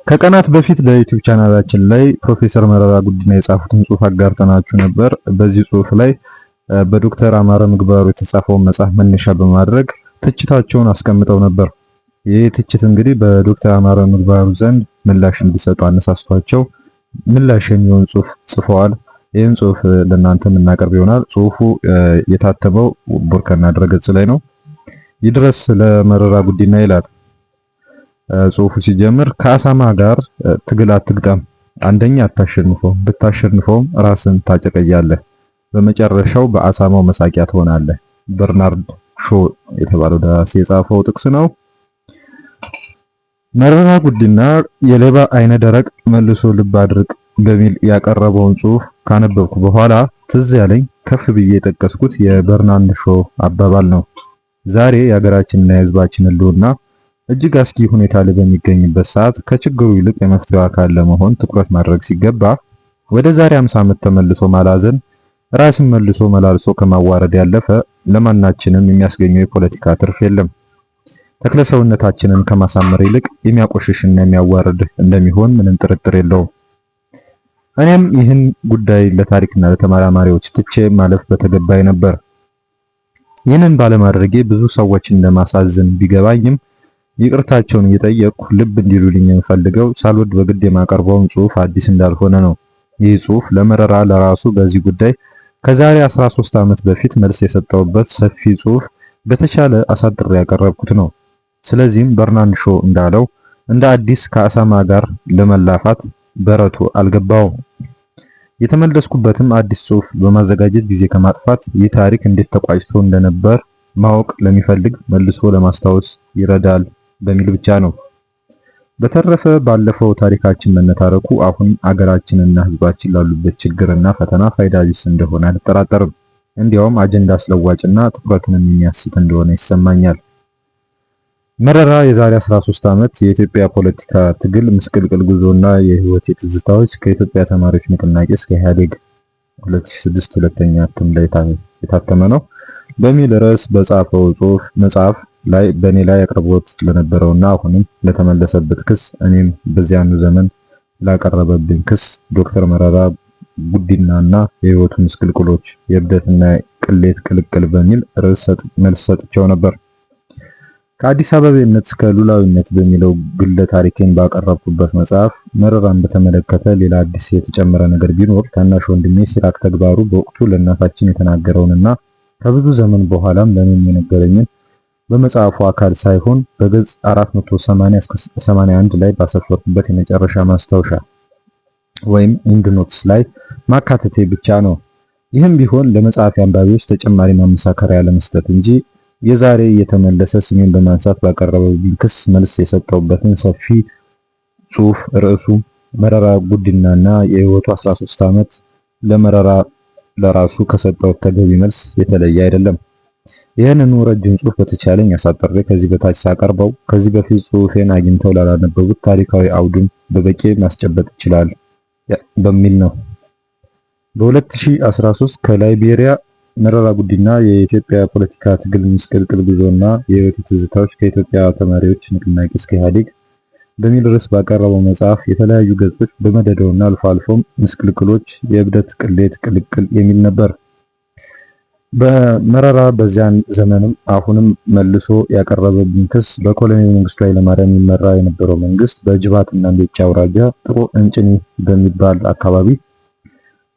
ከቀናት በፊት በዩቲዩብ ቻናላችን ላይ ፕሮፌሰር መረራ ጉዲና የጻፉትን ጽሑፍ አጋርተናችሁ ነበር። በዚህ ጽሑፍ ላይ በዶክተር አማረ ምግባሩ የተጻፈውን መጽሐፍ መነሻ በማድረግ ትችታቸውን አስቀምጠው ነበር። ይህ ትችት እንግዲህ በዶክተር አማረ ምግባሩ ዘንድ ምላሽ እንዲሰጡ አነሳስቷቸው ምላሽ የሚሆን ጽሑፍ ጽፈዋል። ይህን ጽሑፍ ለእናንተ የምናቀርብ ይሆናል። ጽሑፉ የታተመው ቦርከና ድረገጽ ላይ ነው። ይድረስ ለመረራ ጉዲና ይላል ጽሑፉ ሲጀምር። ከአሳማ ጋር ትግል አትግጠም። አንደኛ አታሸንፈው፣ ብታሸንፈውም ራስን ታጨቀያለህ፣ በመጨረሻው በአሳማው መሳቂያ ትሆናለህ። በርናርድ ሾ የተባለው ደራሲ የጻፈው ጥቅስ ነው። መረራ ጉዲና የሌባ አይነ ደረቅ መልሶ ልብ አድርቅ በሚል ያቀረበውን ጽሑፍ ካነበብኩ በኋላ ትዝ ያለኝ ከፍ ብዬ የጠቀስኩት የበርናርድ ሾ አባባል ነው። ዛሬ የሀገራችንና የሕዝባችን ሕልውና እጅግ አስጊ ሁኔታ ላይ በሚገኝበት ሰዓት ከችግሩ ይልቅ የመፍትሄው አካል ለመሆን ትኩረት ማድረግ ሲገባ ወደ ዛሬ 50 ዓመት ተመልሶ ማላዘን ራስን መልሶ መላልሶ ከማዋረድ ያለፈ ለማናችንም የሚያስገኘው የፖለቲካ ትርፍ የለም። ተክለሰውነታችንን ከማሳመር ይልቅ የሚያቆሽሽና የሚያዋርድ እንደሚሆን ምንም ጥርጥር የለውም። እኔም ይህን ጉዳይ ለታሪክና ለተመራማሪዎች ትቼ ማለፍ በተገባይ ነበር። ይህንን ባለማድረጌ ብዙ ሰዎችን ለማሳዘን ቢገባኝም ይቅርታቸውን እየጠየቅኩ ልብ እንዲሉልኝ የምፈልገው ሳልወድ በግድ የማቀርበውን ጽሑፍ አዲስ እንዳልሆነ ነው። ይህ ጽሑፍ ለመረራ ለራሱ በዚህ ጉዳይ ከዛሬ 13 ዓመት በፊት መልስ የሰጠውበት ሰፊ ጽሑፍ በተቻለ አሳጥሬ ያቀረብኩት ነው። ስለዚህም በርናርድ ሾ እንዳለው እንደ አዲስ ከአሳማ ጋር ለመላፋት በረቱ አልገባውም። የተመለስኩበትም አዲስ ጽሑፍ በማዘጋጀት ጊዜ ከማጥፋት ይህ ታሪክ እንዴት ተቋጭቶ እንደነበር ማወቅ ለሚፈልግ መልሶ ለማስታወስ ይረዳል በሚል ብቻ ነው። በተረፈ ባለፈው ታሪካችን መነታረኩ አሁን አገራችንና ሕዝባችን ላሉበት ችግርና ፈተና ፋይዳ ቢስ እንደሆነ አልጠራጠርም። እንዲያውም አጀንዳ አስለዋጭና ትኩረትንም የሚያስት እንደሆነ ይሰማኛል። መረራ የዛሬ 13 ዓመት የኢትዮጵያ ፖለቲካ ትግል ምስቅልቅል ጉዞና የህይወት ትዝታዎች ከኢትዮጵያ ተማሪዎች ንቅናቄ እስከ ኢህአዴግ 2006 ሁለተኛ እትም ላይ የታተመ ነው በሚል ርዕስ በጻፈው ጽሑፍ መጽሐፍ ላይ በእኔ ላይ አቅርቦት ለነበረውና አሁንም ለተመለሰበት ክስ እኔም በዚያኑ ዘመን ላቀረበብኝ ክስ ዶክተር መረራ ጉዲናና የህይወቱ ምስቅልቅሎች የእብደትና ቅሌት ቅልቅል በሚል ርዕስ መልስ ሰጥቼው ነበር። ከአዲስ አበባነት እስከ ሉላዊነት በሚለው ግለ ታሪኬን ባቀረብኩበት መጽሐፍ መረራን በተመለከተ ሌላ አዲስ የተጨመረ ነገር ቢኖር ታናሽ ወንድሜ ሲራክ ተግባሩ በወቅቱ ለእናታችን የተናገረውንና ከብዙ ዘመን በኋላም ለኔም የነገረኝን በመጽሐፉ አካል ሳይሆን በገጽ 480 እስከ 81 ላይ ባሰፈርኩበት የመጨረሻ ማስታወሻ ወይም ኢንድ ኖትስ ላይ ማካተቴ ብቻ ነው። ይህም ቢሆን ለመጽሐፍ አንባቢዎች ተጨማሪ ማመሳከሪያ ለመስጠት እንጂ የዛሬ የተመለሰ ስሜን በማንሳት ባቀረበብኝ ክስ መልስ የሰጠውበትን ሰፊ ጽሑፍ ርዕሱ መረራ ጉዲናና የህይወቱ 13 ዓመት ለመረራ ለራሱ ከሰጠው ተገቢ መልስ የተለየ አይደለም። ይህንኑ ረጅም ጽሑፍ በተቻለኝ አሳጥሬ ከዚህ በታች ሳቀርበው ከዚህ በፊት ጽሑፌን አግኝተው ላላነበቡት ታሪካዊ አውዱን በበቂ ማስጨበጥ ይችላል በሚል ነው። በ2013 ከላይቤሪያ መረራ ጉዲና የኢትዮጵያ ፖለቲካ ትግል ምስቅልቅል ጉዞና የህይወት ትዝታዎች ከኢትዮጵያ ተማሪዎች ንቅናቄ እስከ ኢህአዴግ በሚል ርዕስ ባቀረበው መጽሐፍ የተለያዩ ገጾች በመደዳውና አልፎ አልፎም ምስቅልቅሎች፣ የእብደት፣ ቅሌት፣ ቅልቅል የሚል ነበር። በመረራ በዚያን ዘመንም አሁንም መልሶ ያቀረበብኝ ክስ በኮሎኔል መንግስቱ ኃይለማርያም የሚመራ የነበረው መንግስት በጅባትና ሜጫ አውራጃ ጥሩ እንጭኒ በሚባል አካባቢ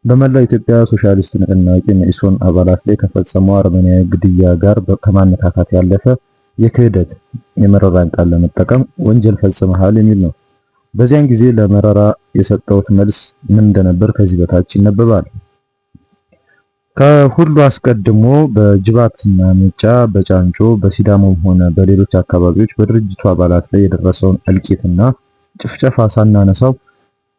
በመላው ኢትዮጵያ ሶሻሊስት ንቅናቄ መኢሶን አባላት ላይ ከፈጸመው አረመኔያዊ ግድያ ጋር ከማነካካት ያለፈ የክህደት የመረራን ቃል ለመጠቀም ወንጀል ፈጽመሃል የሚል ነው። በዚያን ጊዜ ለመረራ የሰጠሁት መልስ ምን እንደነበር ከዚህ በታች ይነበባል። ከሁሉ አስቀድሞ በጅባትና ሜጫ፣ በጫንጮ፣ በሲዳሞም ሆነ በሌሎች አካባቢዎች በድርጅቱ አባላት ላይ የደረሰውን እልቂትና ጭፍጨፋ ሳናነሳው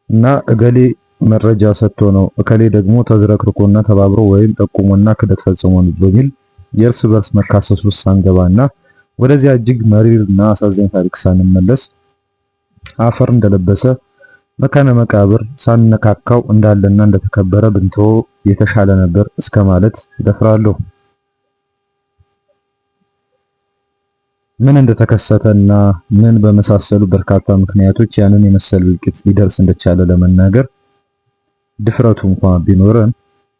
እና እገሌ መረጃ ሰጥቶ ነው እከሌ ደግሞ ተዝረክርኮና ተባብሮ ወይም ጠቁሞና ክደት ፈጽሞ ነው በሚል የእርስ በርስ መካሰስ ውስጥ ሳንገባና ወደዚያ እጅግ መሪርና አሳዛኝ ታሪክ ሳንመለስ አፈር እንደለበሰ መካነ መቃብር ሳንነካካው እንዳለና እንደተከበረ ብንተው የተሻለ ነበር እስከ ማለት እደፍራለሁ። ምን እንደተከሰተና ምን በመሳሰሉ በርካታ ምክንያቶች ያንን የመሰለ እልቂት ሊደርስ እንደቻለ ለመናገር ድፍረቱ እንኳን ቢኖረን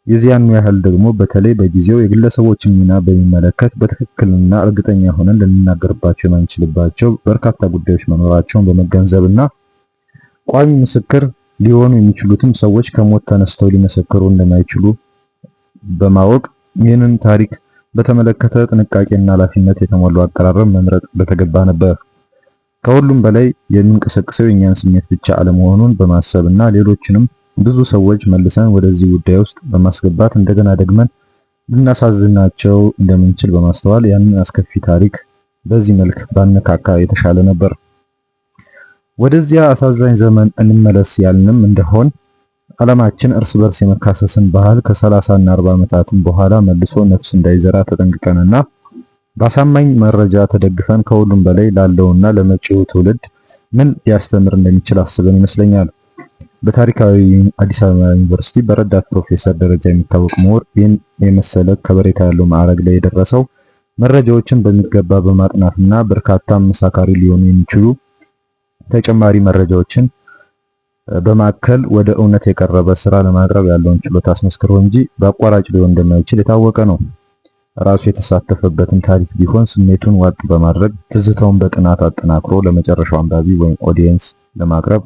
የዚያኑ ያህል ደግሞ በተለይ በጊዜው የግለሰቦችን ሚና በሚመለከት በትክክልና እርግጠኛ ሆነን ልንናገርባቸው የማንችልባቸው በርካታ ጉዳዮች መኖራቸውን በመገንዘብና ቋሚ ምስክር ሊሆኑ የሚችሉትም ሰዎች ከሞት ተነስተው ሊመሰክሩ እንደማይችሉ በማወቅ ይህንን ታሪክ በተመለከተ ጥንቃቄና ኃላፊነት የተሞላው አቀራረብ መምረጥ በተገባ ነበር። ከሁሉም በላይ የሚንቀሰቅሰው የእኛን ስሜት ብቻ አለመሆኑን በማሰብና ሌሎችንም ብዙ ሰዎች መልሰን ወደዚህ ጉዳይ ውስጥ በማስገባት እንደገና ደግመን ልናሳዝናቸው እንደምንችል በማስተዋል ያንን አስከፊ ታሪክ በዚህ መልክ ባነካካ የተሻለ ነበር። ወደዚያ አሳዛኝ ዘመን እንመለስ ያልንም እንደሆን ዓለማችን እርስ በርስ የመካሰስን ባህል ከ30 እና 40 ዓመታትን በኋላ መልሶ ነፍስ እንዳይዘራ ተጠንቅቀንና በአሳማኝ መረጃ ተደግፈን ከሁሉም በላይ ላለውና ለመጪው ትውልድ ምን ሊያስተምር እንደሚችል አስበን ይመስለኛል። በታሪካዊ አዲስ አበባ ዩኒቨርሲቲ በረዳት ፕሮፌሰር ደረጃ የሚታወቅ ምሁር ይህን የመሰለ ከበሬታ ያለው ማዕረግ ላይ የደረሰው መረጃዎችን በሚገባ በማጥናትና በርካታ አመሳካሪ ሊሆኑ የሚችሉ ተጨማሪ መረጃዎችን በማከል ወደ እውነት የቀረበ ስራ ለማቅረብ ያለውን ችሎታ አስመስክሮ እንጂ በአቋራጭ ሊሆን እንደማይችል የታወቀ ነው። ራሱ የተሳተፈበትን ታሪክ ቢሆን ስሜቱን ዋጥ በማድረግ ትዝታውን በጥናት አጠናክሮ ለመጨረሻው አንባቢ ወይም ኦዲየንስ ለማቅረብ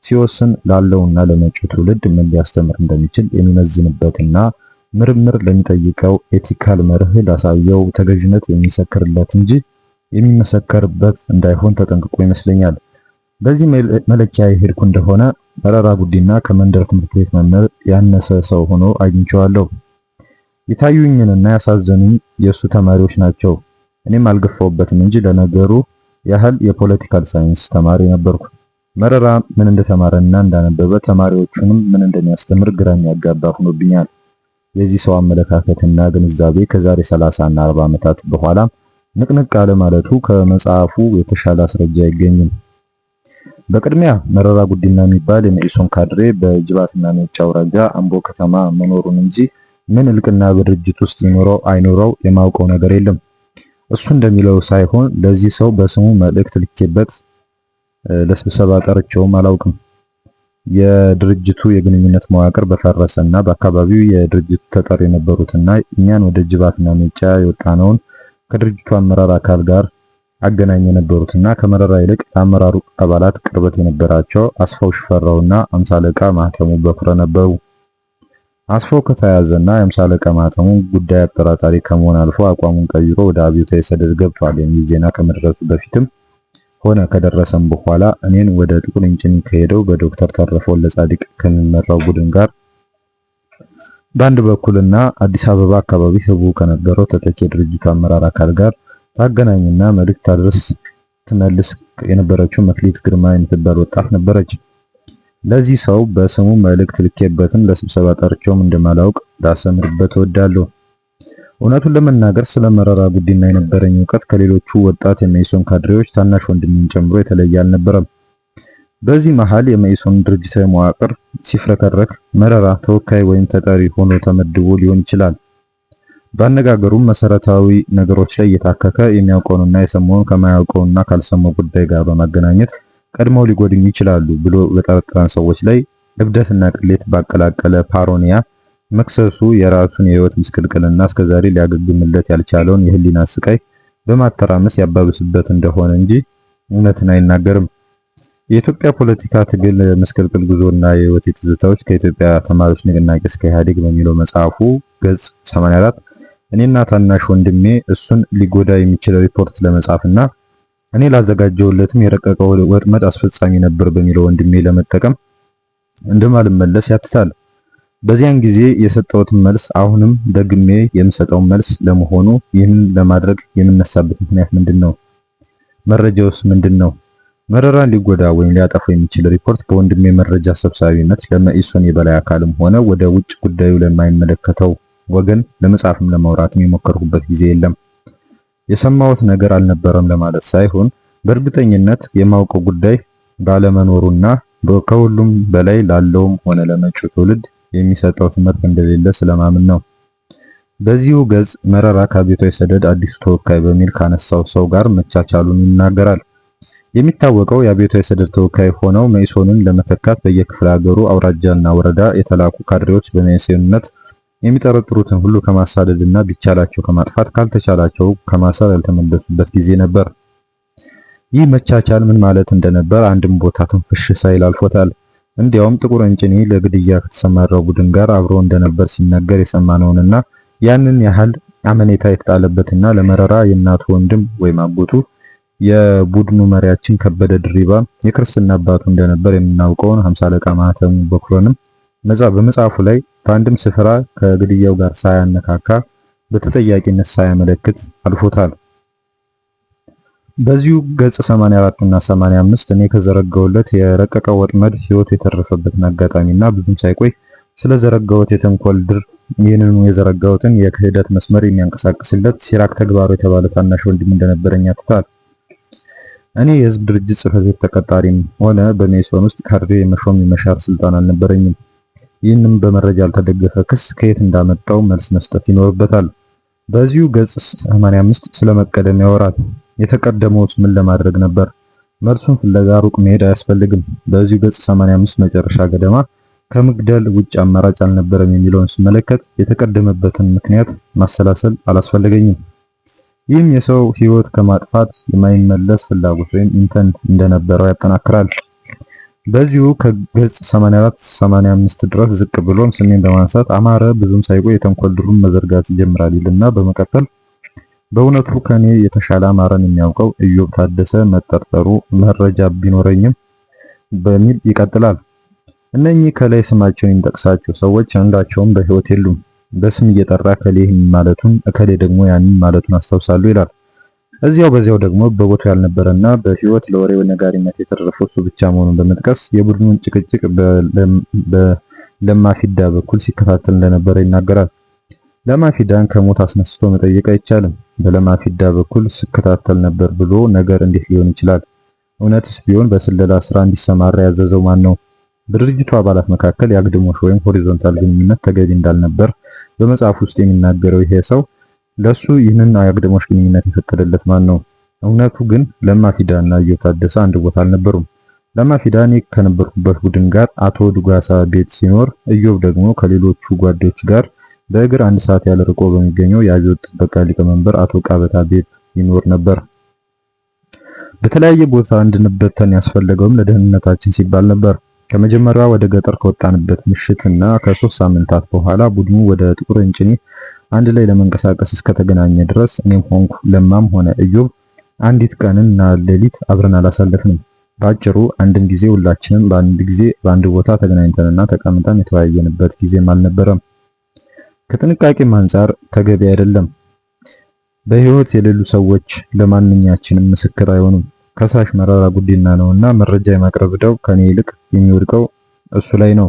ሲወስን ላለውና ለመጪው ትውልድ ምን ሊያስተምር እንደሚችል የሚመዝንበትና ምርምር ለሚጠይቀው ኤቲካል መርህ ላሳየው ተገዥነት የሚመሰክርለት እንጂ የሚመሰከርበት እንዳይሆን ተጠንቅቆ ይመስለኛል። በዚህ መለኪያ የሄድኩ እንደሆነ መረራ ጉዲና ከመንደር ትምህርት ቤት መምህር ያነሰ ሰው ሆኖ አግኝቼዋለሁ። የታዩኝንና ያሳዘኑኝ የእሱ ተማሪዎች ናቸው። እኔም አልገፋውበትም እንጂ ለነገሩ ያህል የፖለቲካል ሳይንስ ተማሪ ነበርኩ። መረራ ምን እንደተማረና እንዳነበበ ተማሪዎቹንም ምን እንደሚያስተምር ግራ የሚያጋባ ሆኖብኛል። የዚህ ሰው አመለካከትና ግንዛቤ ከዛሬ 30 እና 40 ዓመታት በኋላ ንቅንቅ አለ ማለቱ ከመጽሐፉ የተሻለ አስረጃ አይገኝም። በቅድሚያ መረራ ጉዲና የሚባል የመኢሶን ካድሬ በጅባትና ሜጫ አውራጃ አምቦ ከተማ መኖሩን እንጂ ምን እልቅና በድርጅት ውስጥ ይኖረው አይኖረው የማውቀው ነገር የለም። እሱ እንደሚለው ሳይሆን ለዚህ ሰው በስሙ መልእክት ልኬበት ለስብሰባ ጠርቼውም አላውቅም። የድርጅቱ የግንኙነት መዋቅር በፈረሰና በአካባቢው የድርጅቱ ተጠሪ የነበሩትና እኛን ወደ ጅባትና ሜጫ የወጣነውን ከድርጅቱ አመራር አካል ጋር አገናኝ የነበሩትና ከመረራ ይልቅ ለአመራሩ አባላት ቅርበት የነበራቸው አስፋው ሽፈራውና አምሳ አለቃ ማህተሙ በኩረ ነበሩ። አስፋው ከተያዘና የአምሳ አለቃ ማህተሙ ጉዳይ አጠራጣሪ ከመሆን አልፎ አቋሙን ቀይሮ ወደ አብዮታዊ ሰደድ ገብቷል የሚል ዜና ከመድረሱ በፊትም ሆነ ከደረሰም በኋላ እኔን ወደ ጥቁር እንጭኒ ከሄደው በዶክተር ተረፈ ወልደጻድቅ ከሚመራው ቡድን ጋር በአንድ በኩልና አዲስ አበባ አካባቢ ህቡ ከነበረው ተተኪ የድርጅቱ አመራር አካል ጋር ታገናኝና መልእክት ታድርስ ትመልስ የነበረችው መክሊት ግርማ የምትባል ወጣት ነበረች። ለዚህ ሰው በስሙ መልእክት ልኬበትን ለስብሰባ ጠርቼውም እንደማላውቅ ላሰምርበት እወዳለሁ። እውነቱን ለመናገር ስለ መረራ ጉዲና የነበረኝ እውቀት ከሌሎቹ ወጣት የመኢሶን ካድሬዎች ታናሽ ወንድሜን ጨምሮ የተለየ አልነበረም። በዚህ መሃል የመኢሶን ድርጅታዊ መዋቅር ሲፍረከረክ መረራ ተወካይ ወይም ተጠሪ ሆኖ ተመድቦ ሊሆን ይችላል። ባነጋገሩም መሰረታዊ ነገሮች ላይ እየታከከ የሚያውቀውንና የሰማውን ከማያውቀውና ካልሰማው ጉዳይ ጋር በማገናኘት ቀድመው ሊጎድኙ ይችላሉ ብሎ በጠረጠረን ሰዎች ላይ እብደትና ቅሌት ባቀላቀለ ፓሮኒያ መክሰሱ የራሱን የህይወት ምስቅልቅልና እስከዛሬ ሊያገግምለት ያልቻለውን የህሊና ስቃይ በማተራመስ ያባብስበት እንደሆነ እንጂ እውነትን አይናገርም። የኢትዮጵያ ፖለቲካ ትግል ምስቅልቅል ጉዞና የህይወት ትዝታዎች ከኢትዮጵያ ተማሪዎች ንቅናቄ እስከ ኢህአዴግ በሚለው መጽሐፉ ገጽ 84 እኔና ታናሽ ወንድሜ እሱን ሊጎዳ የሚችል ሪፖርት ለመጻፍና እኔ ላዘጋጀውለትም የረቀቀው ወጥመድ አስፈጻሚ ነበር በሚለው ወንድሜ ለመጠቀም እንደማልመለስ ያትታል። በዚያን ጊዜ የሰጠሁትን መልስ አሁንም ደግሜ የምሰጠው መልስ ለመሆኑ ይህን ለማድረግ የምነሳበት ምክንያት ምንድነው? መረጃውስ ምንድነው? መረራን ሊጎዳ ወይም ሊያጠፋ የሚችል ሪፖርት በወንድሜ መረጃ ሰብሳቢነት ለመኢሶን የበላይ አካልም ሆነ ወደ ውጭ ጉዳዩ ለማይመለከተው ወገን ለመጻፍም ለማውራትም የሞከርኩበት ጊዜ የለም። የሰማሁት ነገር አልነበረም ለማለት ሳይሆን በእርግጠኝነት የማውቀው ጉዳይ ባለመኖሩና ከሁሉም በላይ ላለውም ሆነ ለመጪው ትውልድ የሚሰጠው ትምህርት እንደሌለ ስለማምን ነው። በዚሁ ገጽ መረራ ከአብዮታዊ ሰደድ አዲሱ ተወካይ በሚል ካነሳው ሰው ጋር መቻቻሉን ይናገራል። የሚታወቀው የአብዮታዊ ሰደድ ተወካይ ሆነው መኢሶንን ለመተካት በየክፍለ ሀገሩ አውራጃና ወረዳ የተላኩ ካድሬዎች በመኢሶንነት የሚጠረጥሩትን ሁሉ ከማሳደድና ቢቻላቸው ከማጥፋት ካልተቻላቸው ከማሰር ያልተመለሱበት ጊዜ ነበር። ይህ መቻቻል ምን ማለት እንደነበር አንድም ቦታ ትንፍሽ ሳይል አልፎታል። እንዲያውም ጥቁር እንጭኔ ለግድያ ከተሰማራው ቡድን ጋር አብሮ እንደነበር ሲነገር የሰማነውንና ያንን ያህል አመኔታ የተጣለበትና ለመረራ የእናቱ ወንድም ወይም አጎቱ የቡድኑ መሪያችን ከበደ ድሪባ የክርስትና አባቱ እንደነበር የምናውቀውን 50 አለቃ ማህተሙ በኩሎንም በመጽሐፉ ላይ በአንድም ስፍራ ከግድያው ጋር ሳያነካካ በተጠያቂነት ሳያመለክት አልፎታል። በዚሁ ገጽ 84 እና 85 እኔ ከዘረጋውለት የረቀቀ ወጥመድ ህይወቱ የተረፈበትን አጋጣሚና ብዙም ሳይቆይ ስለዘረጋውት የተንኮል ድር ይህንኑ የዘረጋውትን የክህደት መስመር የሚያንቀሳቅስለት ሲራክ ተግባሩ የተባለ ታናሽ ወንድም እንደነበረኝ ያትታል። እኔ የህዝብ ድርጅት ጽሕፈት ቤት ተቀጣሪም ሆነ በሜሶን ውስጥ ካድሬ የመሾም የመሻር ስልጣን አልነበረኝም። ይህንም በመረጃ ያልተደገፈ ክስ ከየት እንዳመጣው መልስ መስጠት ይኖርበታል። በዚሁ ገጽ 85 ስለመቀደም ያወራል። የተቀደመውስ ምን ለማድረግ ነበር? መልሱን ፍለጋ ሩቅ መሄድ አያስፈልግም። በዚሁ ገጽ 85 መጨረሻ ገደማ ከመግደል ውጭ አማራጭ አልነበረም የሚለውን ስመለከት የተቀደመበትን ምክንያት ማሰላሰል አላስፈለገኝም። ይህም የሰው ህይወት ከማጥፋት የማይመለስ ፍላጎት ወይም ኢንተንት እንደነበረው ያጠናክራል። በዚሁ ከገጽ 84 85 ድረስ ዝቅ ብሎም ስሜን በማንሳት አማረ ብዙም ሳይቆይ የተንኮል ድሩን መዘርጋት ይጀምራል ይልና በመቀጠል በእውነቱ ከኔ የተሻለ አማረን የሚያውቀው ኢዮብ ታደሰ መጠርጠሩ መረጃ ቢኖረኝም በሚል ይቀጥላል። እነኚህ ከላይ ስማቸውን የሚጠቅሳቸው ሰዎች አንዳቸውም በህይወት የሉም። በስም እየጠራ ከሌ ይህን ማለቱን እከሌ ደግሞ ያንን ማለቱን አስታውሳለሁ ይላል። እዚያው በዚያው ደግሞ በቦታው ያልነበረና በህይወት ለወሬ ነጋሪነት የተረፈው እሱ ብቻ መሆኑን በመጥቀስ የቡድኑን ጭቅጭቅ በለማፊዳ በኩል ሲከታተል እንደነበረ ይናገራል። ለማፊዳን ከሞት አስነስቶ መጠየቅ አይቻልም። በለማፊዳ በኩል ሲከታተል ነበር ብሎ ነገር እንዴት ሊሆን ይችላል? እውነትስ ቢሆን በስለላ ስራ እንዲሰማራ ያዘዘው ማን ነው? በድርጅቱ አባላት መካከል የአግድሞሽ ወይም ሆሪዞንታል ግንኙነት ተገቢ እንዳልነበር በመጽሐፍ ውስጥ የሚናገረው ይሄ ሰው ለሱ ይህንን የአግድሞሽ ግንኙነት የፈቀደለት ማን ነው? እውነቱ ግን ለማፊዳ እና ኢዮብ ታደሰ አንድ ቦታ አልነበሩም። ለማፊዳ እኔ ከነበርኩበት ቡድን ጋር አቶ ዱጋሳ ቤት ሲኖር፣ ኢዮብ ደግሞ ከሌሎቹ ጓዶች ጋር በእግር 1 ሰዓት ያለ ርቆ በሚገኘው የአብዮት ጥበቃ ሊቀመንበር አቶ ቃበታ ቤት ይኖር ነበር። በተለያየ ቦታ እንድንበተን ያስፈለገውም ለደህንነታችን ሲባል ነበር። ከመጀመሪያው ወደ ገጠር ከወጣንበት ምሽትና ከ3 ሳምንታት በኋላ ቡድኑ ወደ ጥቁር እንጭኔ አንድ ላይ ለመንቀሳቀስ እስከተገናኘ ድረስ እኔም ሆንኩ ለማም ሆነ ኢዮብ አንዲት ቀንና ሌሊት አብረን አላሳለፍንም። ባጭሩ አንድም ጊዜ ሁላችንም በአንድ ጊዜ በአንድ ቦታ ተገናኝተንና ተቀምጠን የተወያየንበት ጊዜም አልነበረም። ከጥንቃቄም አንጻር ተገቢ አይደለም። በህይወት የሌሉ ሰዎች ለማንኛችንም ምስክር አይሆኑም። ከሳሽ መረራ ጉዲና ነውና መረጃ የማቅረብ ዕዳው ከኔ ይልቅ የሚወድቀው እሱ ላይ ነው።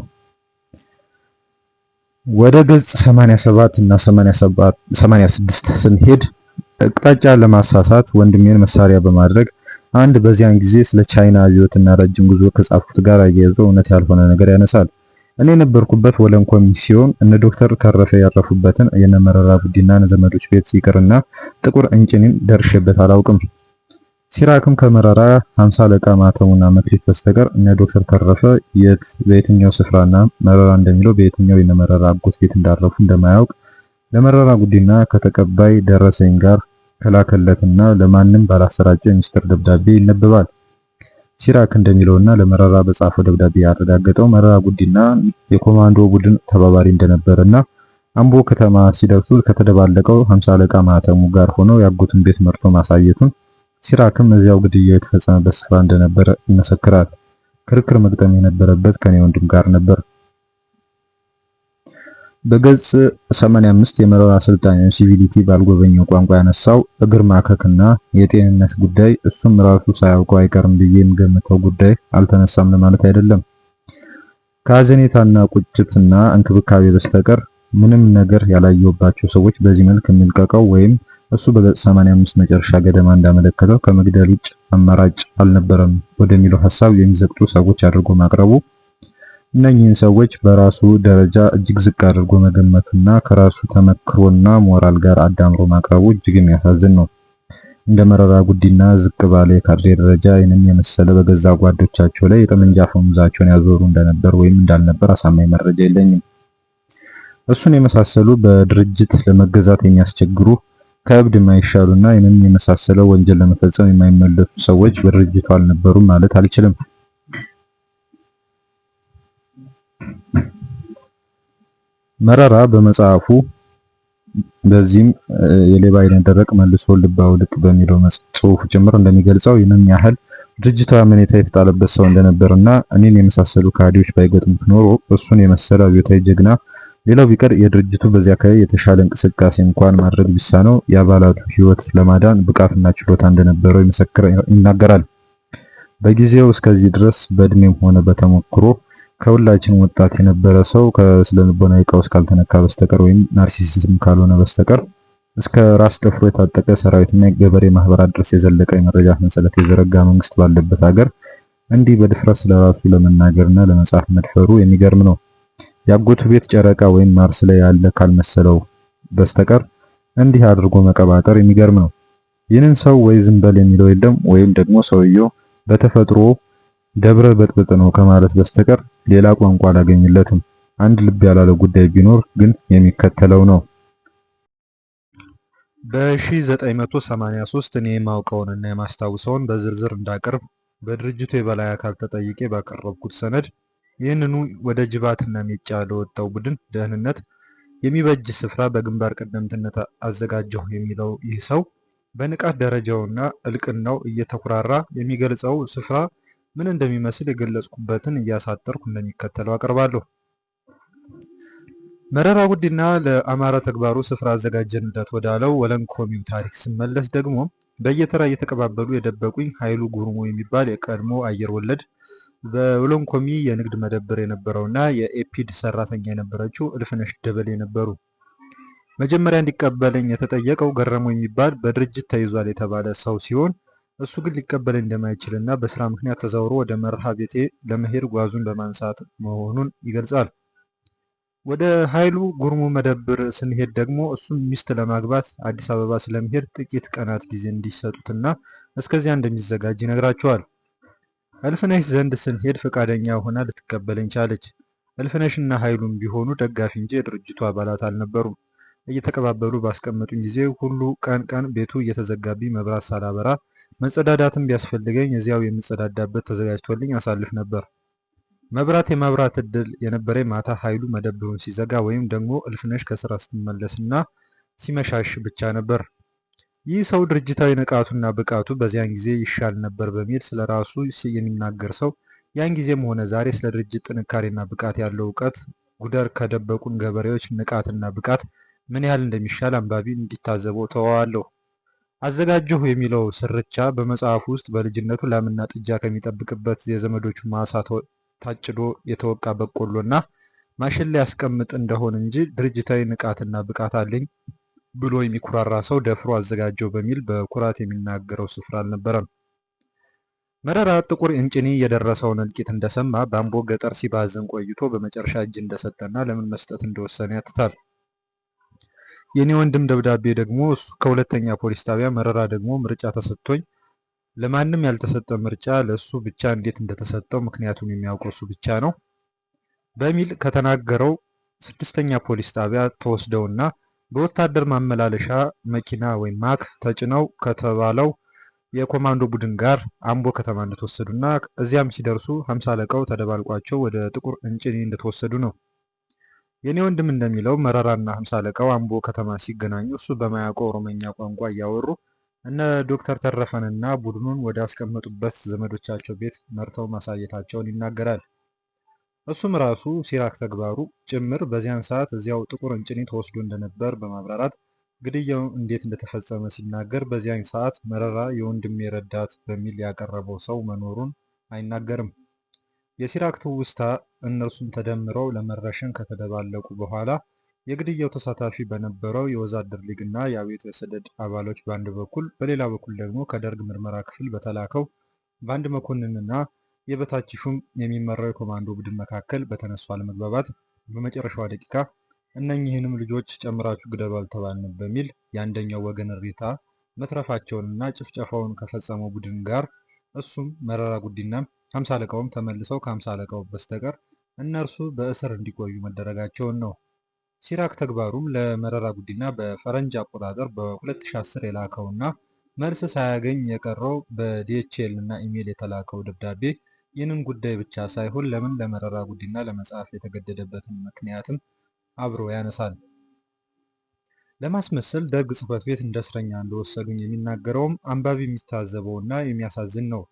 ወደ ገጽ 87 እና 86 ስንሄድ አቅጣጫ ለማሳሳት ወንድሜን መሳሪያ በማድረግ አንድ በዚያን ጊዜ ስለ ቻይና አብዮትና ረጅም ጉዞ ከጻፉት ጋር አያይዞ እውነት ያልሆነ ነገር ያነሳል። እኔ የነበርኩበት ወለንኮም ሲሆን እነ ዶክተር ተረፈ ያረፉበትን የነ መረራ ጉዲናን ዘመዶች ቤት ይቅርና ጥቁር እንጭኔን ደርሼበት አላውቅም። ሲራክም ከመረራ 50 አለቃ ማተሙና መክሊት በስተቀር እነ ዶክተር ተረፈ በየትኛው ስፍራና መረራ እንደሚለው በየትኛው የነ መረራ አጎት ቤት እንዳረፉ እንደማያውቅ ለመረራ ጉዲና ከተቀባይ ደረሰኝ ጋር ከላከለትና ለማንም ባላሰራጨው የሚስጥር ደብዳቤ ይነበባል። ሲራክ እንደሚለውና ለመረራ በጻፈው ደብዳቤ ያረጋገጠው መረራ ጉዲና የኮማንዶ ቡድን ተባባሪ እንደነበረና አምቦ ከተማ ሲደርሱ ከተደባለቀው 50 አለቃ ማተሙ ጋር ሆነው ያጎቱን ቤት መርቶ ማሳየቱን ሲራክም እዚያው ግድያ የተፈጸመበት ስፍራ እንደነበረ ይመሰክራል። ክርክር መግጠም የነበረበት ከኔ ወንድም ጋር ነበር። በገጽ 85 የመረራ አሰልጣኝ ሲቪሊቲ ባልጎበኘው ቋንቋ ያነሳው እግር ማከክና የጤንነት ጉዳይ እሱም ራሱ ሳያውቀው አይቀርም ብዬ የምገምተው ጉዳይ አልተነሳም ለማለት አይደለም። ከሐዘኔታና ቁጭትና እንክብካቤ በስተቀር ምንም ነገር ያላየሁባቸው ሰዎች በዚህ መልክ የሚልቀቀው ወይም እሱ በገጽ 85 መጨረሻ ገደማ እንዳመለከተው ከመግደል ውጭ አማራጭ አልነበረም ወደሚለው ሐሳብ የሚዘቅጡ ሰዎች አድርጎ ማቅረቡ እነኚህን ሰዎች በራሱ ደረጃ እጅግ ዝቅ አድርጎ መገመቱና ከራሱ ተመክሮና ሞራል ጋር አዳምሮ ማቅረቡ እጅግ የሚያሳዝን ነው። እንደ መረራ ጉዲና ዝቅ ባለ የካድሬ ደረጃ ይህንን የመሰለ በገዛ ጓዶቻቸው ላይ የጠመንጃ አፈሙዛቸውን ያዞሩ እንደነበር ወይም እንዳልነበር አሳማኝ መረጃ የለኝም። እሱን የመሳሰሉ በድርጅት ለመገዛት የሚያስቸግሩ ከእብድ የማይሻሉና ይህንን የመሳሰለ ወንጀል ለመፈጸም የማይመለሱ ሰዎች በድርጅቱ አልነበሩም ማለት አልችልም። መረራ በመጽሐፉ በዚህም የሌባ አይነ ደረቅ መልሶ ልብ አውልቅ በሚለው ጽሑፍ ጭምር እንደሚገልጸው ይህንን ያህል ድርጅታዊ አመኔታ የተጣለበት ሰው እንደነበርና እኔን የመሳሰሉ ካድሬዎች ባይገጥሙት ኖሮ እሱን የመሰለ አብዮታዊ ጀግና ሌላው ቢቀር የድርጅቱ በዚያ አካባቢ የተሻለ እንቅስቃሴ እንኳን ማድረግ ቢሳነው የአባላቱ ሕይወት ለማዳን ብቃትና ችሎታ እንደነበረው ይናገራል። በጊዜው እስከዚህ ድረስ በእድሜም ሆነ በተሞክሮ ከሁላችን ወጣት የነበረ ሰው ከስለልቦናዊ ቀውስ ካልተነካ በስተቀር ወይም ናርሲሲዝም ካልሆነ በስተቀር እስከ ራስ ደፍሮ የታጠቀ ሰራዊትና የገበሬ ማህበራት ድረስ የዘለቀ የመረጃ ሰንሰለት የዘረጋ መንግስት ባለበት ሀገር እንዲህ በድፍረት ስለራሱ ለመናገርና ለመጻፍ መድፈሩ የሚገርም ነው። ያጎቱ ቤት ጨረቃ ወይም ማርስ ላይ ያለ ካልመሰለው በስተቀር እንዲህ አድርጎ መቀባጠር የሚገርም ነው። ይህንን ሰው ወይ ዝም በል የሚለው የለም ወይም ደግሞ ሰውየው በተፈጥሮ ደብረ በጥብጥ ነው ከማለት በስተቀር ሌላ ቋንቋ አላገኝለትም። አንድ ልብ ያላለ ጉዳይ ቢኖር ግን የሚከተለው ነው። በ1983 እኔ የማውቀውንና የማስታውሰውን በዝርዝር እንዳቀርብ በድርጅቱ የበላይ አካል ተጠይቄ ባቀረብኩት ሰነድ ይህንኑ ወደ ጅባትና ሜጫ ለወጣው ቡድን ደህንነት የሚበጅ ስፍራ በግንባር ቀደምትነት አዘጋጀሁ የሚለው ይህ ሰው በንቃት ደረጃውና እልቅናው እየተኩራራ የሚገልጸው ስፍራ ምን እንደሚመስል የገለጽኩበትን እያሳጠርኩ እንደሚከተለው አቀርባለሁ። መረራ ጉዲና ለአማራ ተግባሩ ስፍራ አዘጋጀንለት ወዳለው ወለንኮሚው ታሪክ ስመለስ ደግሞ በየተራ እየተቀባበሉ የደበቁኝ ኃይሉ ጉርሙ የሚባል የቀድሞ አየር ወለድ በወለንኮሚ የንግድ መደብር የነበረውና የኤፒድ ሰራተኛ የነበረችው እልፍነሽ ደበሌ ነበሩ። መጀመሪያ እንዲቀበለኝ የተጠየቀው ገረመው የሚባል በድርጅት ተይዟል የተባለ ሰው ሲሆን እሱ ግን ሊቀበለኝ እንደማይችልና በስራ ምክንያት ተዛውሮ ወደ መርሃ ቤቴ ለመሄድ ጓዙን በማንሳት መሆኑን ይገልጻል። ወደ ኃይሉ ጉርሙ መደብር ስንሄድ ደግሞ እሱም ሚስት ለማግባት አዲስ አበባ ስለሚሄድ ጥቂት ቀናት ጊዜ እንዲሰጡትና እስከዚያ እንደሚዘጋጅ ይነግራቸዋል። እልፍነሽ ዘንድ ስንሄድ ፈቃደኛ ሆና ልትቀበለኝ ቻለች። እልፍነሽና ኃይሉም ቢሆኑ ደጋፊ እንጂ የድርጅቱ አባላት አልነበሩም። እየተቀባበሉ ባስቀመጡኝ ጊዜ ሁሉ ቀን ቀን ቤቱ እየተዘጋብኝ መብራት ሳላበራ መጸዳዳትም ቢያስፈልገኝ እዚያው የምጸዳዳበት ተዘጋጅቶልኝ አሳልፍ ነበር። መብራት የማብራት እድል የነበረኝ ማታ ኃይሉ መደብሩን ሲዘጋ ወይም ደግሞ እልፍነሽ ከስራ ስትመለስና ሲመሻሽ ብቻ ነበር። ይህ ሰው ድርጅታዊ ንቃቱና ብቃቱ በዚያን ጊዜ ይሻል ነበር በሚል ስለ ራሱ የሚናገር ሰው ያን ጊዜም ሆነ ዛሬ ስለ ድርጅት ጥንካሬና ብቃት ያለው እውቀት ጉደር ከደበቁን ገበሬዎች ንቃትና ብቃት ምን ያህል እንደሚሻል አንባቢ እንዲታዘበው ተወዋለሁ። አዘጋጀሁ የሚለው ስርቻ በመጽሐፉ ውስጥ በልጅነቱ ላምና ጥጃ ከሚጠብቅበት የዘመዶቹ ማሳ ታጭዶ የተወቃ በቆሎና ማሽን ላይ ያስቀምጥ እንደሆን እንጂ ድርጅታዊ ንቃትና ብቃት አለኝ ብሎ የሚኩራራ ሰው ደፍሮ አዘጋጀው በሚል በኩራት የሚናገረው ስፍራ አልነበረም። መረራ ጥቁር እንጭኒ የደረሰውን እልቂት እንደሰማ በአምቦ ገጠር ሲባዝን ቆይቶ በመጨረሻ እጅ እንደሰጠና ለምን መስጠት እንደወሰነ ያትታል። የኔ ወንድም ደብዳቤ ደግሞ እሱ ከሁለተኛ ፖሊስ ጣቢያ መረራ ደግሞ ምርጫ ተሰጥቶኝ ለማንም ያልተሰጠ ምርጫ ለሱ ብቻ እንዴት እንደተሰጠው ምክንያቱም የሚያውቀው እሱ ብቻ ነው በሚል ከተናገረው ስድስተኛ ፖሊስ ጣቢያ ተወስደውና በወታደር ማመላለሻ መኪና ወይም ማክ ተጭነው ከተባለው የኮማንዶ ቡድን ጋር አምቦ ከተማ እንደተወሰዱና እዚያም ሲደርሱ 50 አለቃው ተደባልቋቸው ወደ ጥቁር እንጭኒ እንደተወሰዱ ነው። የኔ ወንድም እንደሚለው መረራና 50 አለቃው አምቦ ከተማ ሲገናኙ እሱ በማያውቀው ኦሮመኛ ቋንቋ እያወሩ እነ ዶክተር ተረፈንና ቡድኑን ወደ አስቀመጡበት ዘመዶቻቸው ቤት መርተው ማሳየታቸውን ይናገራል። እሱም ራሱ ሲራክ ተግባሩ ጭምር በዚያን ሰዓት እዚያው ጥቁር እንጭኒ ተወስዶ እንደነበር በማብራራት ግድያው እንዴት እንደተፈጸመ ሲናገር በዚያን ሰዓት መረራ የወንድሜ ረዳት በሚል ያቀረበው ሰው መኖሩን አይናገርም። የሲራክ ትውስታ እነርሱም ተደምረው ለመረሸን ከተደባለቁ በኋላ የግድያው ተሳታፊ በነበረው የወዛደር ሊግና የአብዮት የሰደድ አባሎች በአንድ በኩል፣ በሌላ በኩል ደግሞ ከደርግ ምርመራ ክፍል በተላከው በአንድ መኮንንና የበታች ሹም የሚመራው የኮማንዶ ቡድን መካከል በተነሱ አለመግባባት በመጨረሻዋ ደቂቃ እነኚህንም ልጆች ጨምራችሁ ግደሉ አልተባልንም በሚል የአንደኛው ወገን እሪታ መትረፋቸውንና ጭፍጨፋውን ከፈጸመው ቡድን ጋር እሱም መረራ ጉዲናም 50 አለቃውም ተመልሰው ከ50 አለቃው በስተቀር እነርሱ በእስር እንዲቆዩ መደረጋቸውን ነው። ሲራክ ተግባሩም ለመረራ ጉዲና በፈረንጅ አቆጣጠር በ2010 የላከውና መልስ ሳያገኝ የቀረው በዲኤችኤል እና ኢሜል የተላከው ደብዳቤ ይህንን ጉዳይ ብቻ ሳይሆን ለምን ለመረራ ጉዲና ለመጻፍ የተገደደበትን ምክንያትም አብሮ ያነሳል። ለማስመሰል ደግ ጽሕፈት ቤት እንደ እስረኛ እንደወሰዱኝ የሚናገረውም አንባቢ የሚታዘበውና የሚያሳዝን ነው።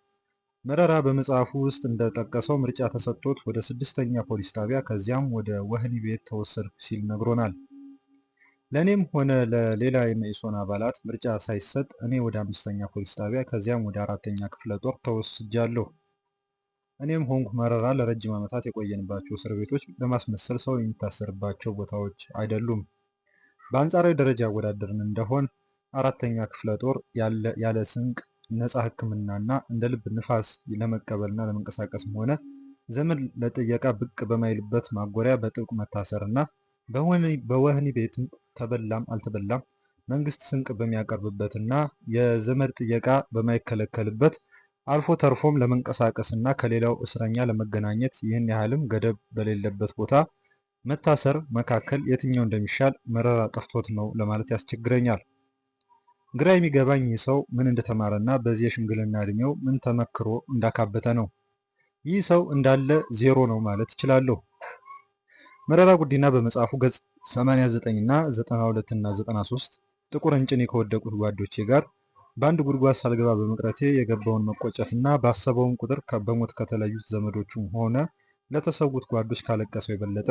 መረራ በመጽሐፉ ውስጥ እንደጠቀሰው ምርጫ ተሰጥቶት ወደ 6ኛ ፖሊስ ጣቢያ ከዚያም ወደ ወህኒ ቤት ተወሰድኩ ሲል ነግሮናል። ለእኔም ሆነ ለሌላ የመኢሶን አባላት ምርጫ ሳይሰጥ እኔ ወደ 5ኛ ፖሊስ ጣቢያ ከዚያም ወደ 4ኛ ክፍለ ጦር ተወስጃለሁ። እኔም ሆንኩ መረራ ለረጅም ዓመታት የቆየንባቸው እስር ቤቶች ለማስመሰል ሰው የሚታሰርባቸው ቦታዎች አይደሉም። በአንጻራዊ ደረጃ አወዳደርን እንደሆን 4ኛ ክፍለ ጦር ያለ ስንቅ ነፃ ሕክምናና እንደ ልብ ንፋስ ለመቀበልና ለመንቀሳቀስም ሆነ ዘመድ ለጥየቃ ብቅ በማይልበት ማጎሪያ በጥብቅ መታሰርና በወህኒ ቤትም ተበላም አልተበላም መንግስት ስንቅ በሚያቀርብበትና የዘመድ ጥየቃ በማይከለከልበት አልፎ ተርፎም ለመንቀሳቀስና ከሌላው እስረኛ ለመገናኘት ይህን ያህልም ገደብ በሌለበት ቦታ መታሰር መካከል የትኛው እንደሚሻል መረራ ጠፍቶት ነው ለማለት ያስቸግረኛል። ግራ የሚገባኝ ይህ ሰው ምን እንደተማረና በዚህ የሽምግልና እድሜው ምን ተመክሮ እንዳካበተ ነው። ይህ ሰው እንዳለ ዜሮ ነው ማለት እችላለሁ። መረራ ጉዲና በመጽሐፉ ገጽ 89 እና 92 እና 93 ጥቁር እንጭኔ ከወደቁት ጓዶቼ ጋር በአንድ ጉድጓድ ሳልገባ በመቅረቴ የገባውን መቆጨትና ባሰበውን ቁጥር በሞት ከተለዩት ዘመዶቹም ሆነ ለተሰዉት ጓዶች ካለቀሰው የበለጠ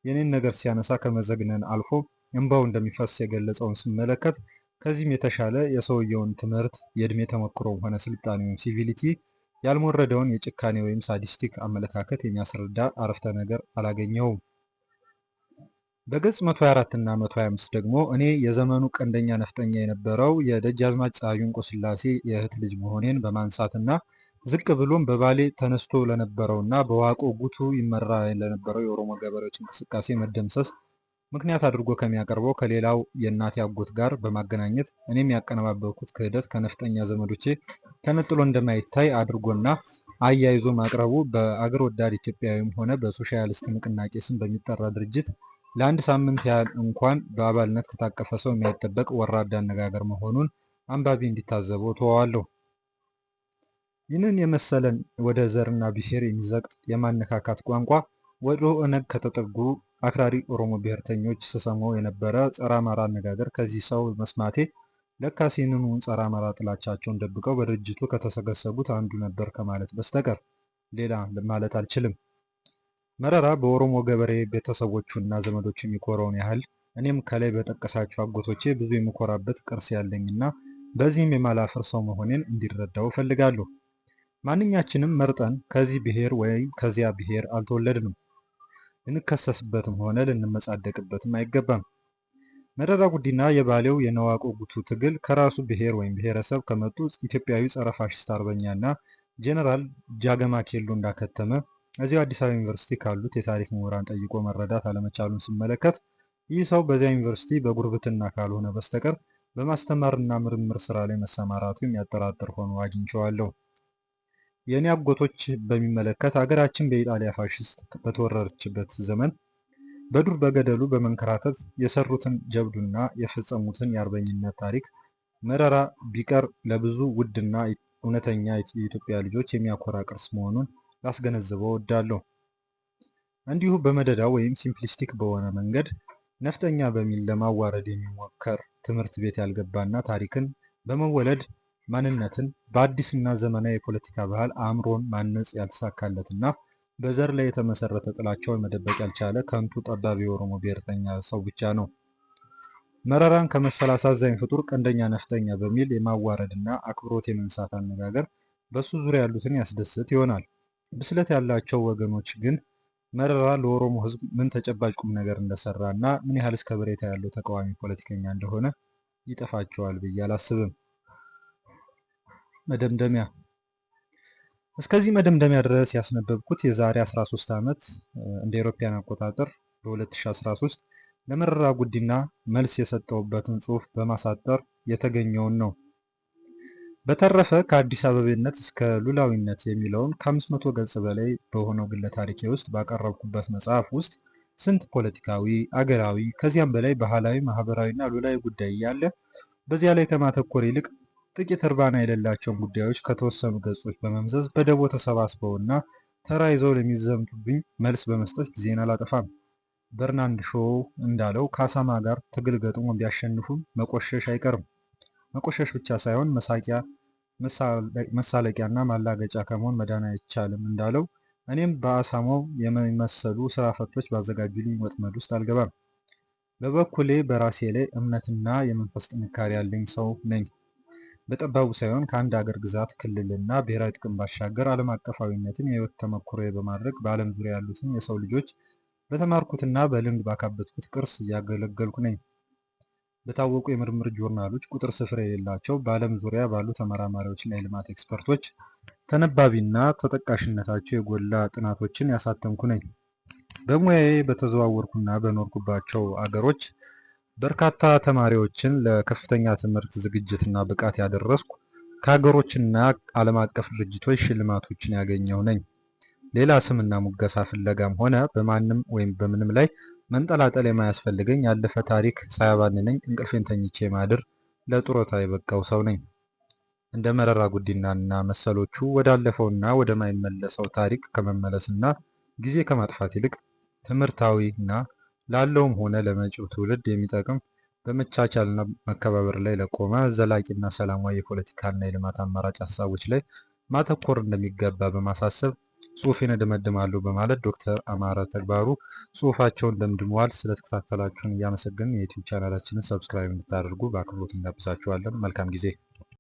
የኔን ነገር ሲያነሳ ከመዘግነን አልፎ እንባው እንደሚፈስ የገለጸውን ስመለከት ከዚህም የተሻለ የሰውየውን ትምህርት የእድሜ ተሞክሮም ሆነ ስልጣኔ ወይም ሲቪሊቲ ያልሞረደውን የጭካኔ ወይም ሳዲስቲክ አመለካከት የሚያስረዳ አረፍተ ነገር አላገኘውም። በገጽ 124 እና 125 ደግሞ እኔ የዘመኑ ቀንደኛ ነፍጠኛ የነበረው የደጃዝማች ፀሐዩ እንቆስላሴ የእህት ልጅ መሆኔን በማንሳትና ዝቅ ብሎም በባሌ ተነስቶ ለነበረውና በዋቆ ጉቱ ይመራ ለነበረው የኦሮሞ ገበሬዎች እንቅስቃሴ መደምሰስ ምክንያት አድርጎ ከሚያቀርበው ከሌላው የእናቴ አጎት ጋር በማገናኘት እኔም ያቀነባበርኩት ክህደት ከነፍጠኛ ዘመዶቼ ተነጥሎ እንደማይታይ አድርጎና አያይዞ ማቅረቡ በአገር ወዳድ ኢትዮጵያዊም ሆነ በሶሻሊስት ንቅናቄ ስም በሚጠራ ድርጅት ለአንድ ሳምንት ያህል እንኳን በአባልነት ከታቀፈ ሰው የማይጠበቅ ወራዳ አነጋገር መሆኑን አንባቢ እንዲታዘበው ተወዋለሁ። ይህንን የመሰለን ወደ ዘርና ብሔር የሚዘቅጥ የማነካካት ቋንቋ ወደ ኦነግ ከተጠጉ አክራሪ ኦሮሞ ብሔርተኞች ስሰማው የነበረ ጸረ አማራ አነጋገር ከዚህ ሰው መስማቴ ለካስ ይህንኑ ጸረ አማራ ጥላቻቸውን ደብቀው በድርጅቱ ከተሰገሰጉት አንዱ ነበር ከማለት በስተቀር ሌላ ማለት አልችልም። መረራ በኦሮሞ ገበሬ ቤተሰቦቹና ዘመዶቹ የሚኮራውን ያህል እኔም ከላይ በጠቀሳቸው አጎቶቼ ብዙ የምኮራበት ቅርስ ያለኝና በዚህም የማላፍር ሰው መሆኔን እንዲረዳው እፈልጋለሁ። ማንኛችንም መርጠን ከዚህ ብሔር ወይም ከዚያ ብሔር አልተወለድንም። ልንከሰስበትም ሆነ ልንመጻደቅበትም አይገባም። መረራ ጉዲና የባሌው የነዋቆ ጉቱ ትግል ከራሱ ብሔር ወይም ብሔረሰብ ከመጡ ኢትዮጵያዊ ጸረ ፋሽስት አርበኛና ጄኔራል ጃገማ ኬሎ እንዳከተመ እዚያው አዲስ አበባ ዩኒቨርሲቲ ካሉት የታሪክ ምሁራን ጠይቆ መረዳት አለመቻሉን ስመለከት ይህ ሰው በዚያ ዩኒቨርሲቲ በጉርብትና ካልሆነ በስተቀር በማስተማርና ምርምር ስራ ላይ መሰማራቱ የሚያጠራጥር ሆኖ አግኝቼዋለሁ። የእኔ አጎቶች በሚመለከት አገራችን በኢጣሊያ ፋሽስት በተወረረችበት ዘመን በዱር በገደሉ በመንከራተት የሰሩትን ጀብዱና የፈጸሙትን የአርበኝነት ታሪክ መረራ ቢቀር ለብዙ ውድና እውነተኛ የኢትዮጵያ ልጆች የሚያኮራ ቅርስ መሆኑን ላስገነዝበው እወዳለሁ። እንዲሁ በመደዳው ወይም ሲምፕሊስቲክ በሆነ መንገድ ነፍጠኛ በሚል ለማዋረድ የሚሞከር ትምህርት ቤት ያልገባና ታሪክን በመወለድ ማንነትን በአዲስና ዘመናዊ የፖለቲካ ባህል አእምሮን ማነጽ ያልተሳካለትና በዘር ላይ የተመሰረተ ጥላቻውን መደበቅ ያልቻለ ከንቱ ጠባብ የኦሮሞ ብሔርተኛ ሰው ብቻ ነው። መረራን ከመሰል አሳዛኝ ፍጡር ቀንደኛ ነፍጠኛ በሚል የማዋረድና አክብሮት የመንሳት አነጋገር በሱ ዙሪያ ያሉትን ያስደስት ይሆናል። ብስለት ያላቸው ወገኖች ግን መረራ ለኦሮሞ ሕዝብ ምን ተጨባጭ ቁም ነገር እንደሰራ እና ምን ያህል እስከ በሬታ ያለው ተቃዋሚ ፖለቲከኛ እንደሆነ ይጠፋቸዋል ብዬ አላስብም። መደምደሚያ እስከዚህ መደምደሚያ ድረስ ያስነበብኩት የዛሬ 13 ዓመት እንደ አውሮፓውያን አቆጣጠር በ2013 ለመረራ ጉዲና መልስ የሰጠውበትን ጽሑፍ በማሳጠር የተገኘውን ነው። በተረፈ ከአዲስ አበቤነት እስከ ሉላዊነት የሚለውን ከ500 ገጽ በላይ በሆነው ግለ ታሪኬ ውስጥ ባቀረብኩበት መጽሐፍ ውስጥ ስንት ፖለቲካዊ፣ አገራዊ ከዚያም በላይ ባህላዊ፣ ማህበራዊና ሉላዊ ጉዳይ እያለ በዚያ ላይ ከማተኮር ይልቅ ጥቂት እርባና የሌላቸውን ጉዳዮች ከተወሰኑ ገጾች በመምዘዝ በደቦ ተሰባስበውና ተራ ይዘው ለሚዘምቱብኝ መልስ በመስጠት ጊዜን አላጠፋም። በርናንድ ሾው እንዳለው ከአሳማ ጋር ትግል ገጥሞ ቢያሸንፉም መቆሸሽ አይቀርም። መቆሸሽ ብቻ ሳይሆን መሳለቂያና ማላገጫ ከመሆን መዳን አይቻልም እንዳለው እኔም በአሳማው የሚመሰሉ ስራ ፈቶች ባዘጋጁልኝ ወጥመድ ውስጥ አልገባም። በበኩሌ በራሴ ላይ እምነትና የመንፈስ ጥንካሬ ያለኝ ሰው ነኝ። በጠባቡ ሳይሆን ከአንድ አገር ግዛት፣ ክልልና ብሔራዊ ጥቅም ባሻገር ዓለም አቀፋዊነትን የህይወት ተሞክሮዬ በማድረግ በዓለም ዙሪያ ያሉትን የሰው ልጆች በተማርኩትና በልምድ ባካበትኩት ቅርስ እያገለገልኩ ነኝ። በታወቁ የምርምር ጆርናሎች ቁጥር ስፍር የሌላቸው በዓለም ዙሪያ ባሉ ተመራማሪዎችና የልማት ኤክስፐርቶች ተነባቢና ተጠቃሽነታቸው የጎላ ጥናቶችን ያሳተምኩ ነኝ። በሙያዬ በተዘዋወርኩና በኖርኩባቸው አገሮች በርካታ ተማሪዎችን ለከፍተኛ ትምህርት ዝግጅትና ብቃት ያደረስኩ፣ ከሀገሮችና ዓለም አቀፍ ድርጅቶች ሽልማቶችን ያገኘው ነኝ። ሌላ ስምና ሙገሳ ፍለጋም ሆነ በማንም ወይም በምንም ላይ መንጠላጠል የማያስፈልገኝ ያለፈ ታሪክ ሳያባንነኝ እንቅልፌን ተኝቼ ማድር ለጡረታ የበቃው ሰው ነኝ። እንደ መረራ ጉዲናና መሰሎቹ ወዳለፈውና ወደማይመለሰው ታሪክ ከመመለስና ጊዜ ከማጥፋት ይልቅ ትምህርታዊና ላለውም ሆነ ለመጪው ትውልድ የሚጠቅም በመቻቻልና መከባበር ላይ ለቆመ ዘላቂና ሰላማዊ የፖለቲካና የልማት አማራጭ ሀሳቦች ላይ ማተኮር እንደሚገባ በማሳሰብ ጽሑፌን እደመድማለሁ በማለት ዶክተር አማረ ተግባሩ ጽሑፋቸውን ደምድመዋል። ስለተከታተላችሁን እያመሰገንን የዩቲዩብ ቻናላችንን ሰብስክራይብ እንድታደርጉ በአክብሮት እንጋብዛችኋለን። መልካም ጊዜ